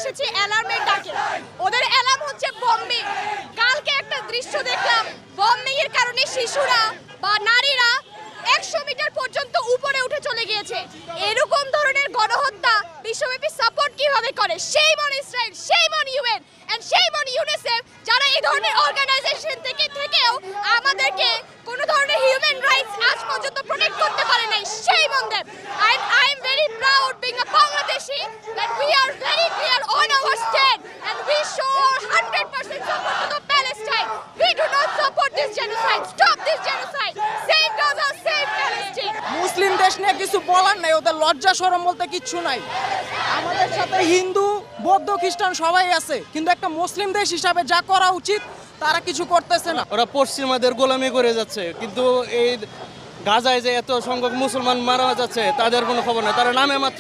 এসেছি অ্যালার্মের ডাকে। ওদের অ্যালার্ম হচ্ছে বম্বিং। কালকে একটা দৃশ্য দেখলাম, বম্বিং এর কারণে শিশুরা বা নারীরা 100 মিটার পর্যন্ত উপরে উঠে চলে গিয়েছে। এরকম ধরনের গণহত্যা বিশ্বব্যাপী সাপোর্ট কিভাবে করে? Same on Israel, same on UN and same on UNICEF, যারা এই ধরনের অর্গানাইজেশন থেকেও আমাদেরকে কোনো ধরনের হিউম্যান রাইটস আজ পর্যন্ত প্রোটেক্ট করতে পারে নাই। Same on them. I am very proud being a Bangladeshi that we are very clear on our stand and we show our 100% support to the Palestine. We do not support this genocide. Stop this genocide. Save Gaza, save Palestine. মুসলিম দেশ নিয়ে কিছু বলার নাই, ওদের লজ্জা শরম বলতে কিচ্ছু নাই। আমাদের সাথে হিন্দু, বৌদ্ধ, খ্রিস্টান সবাই আছে, কিন্তু একটা মুসলিম দেশ হিসাবে যা করা উচিত তারা কিছু করতেছে না। ওরা পশ্চিমাদের গোলামি করে যাচ্ছে, কিন্তু এই গাজায় যে এত সংখ্যক মুসলমান মারা যাচ্ছে তাদের কোনো খবর নেই। তারা নামে মাত্র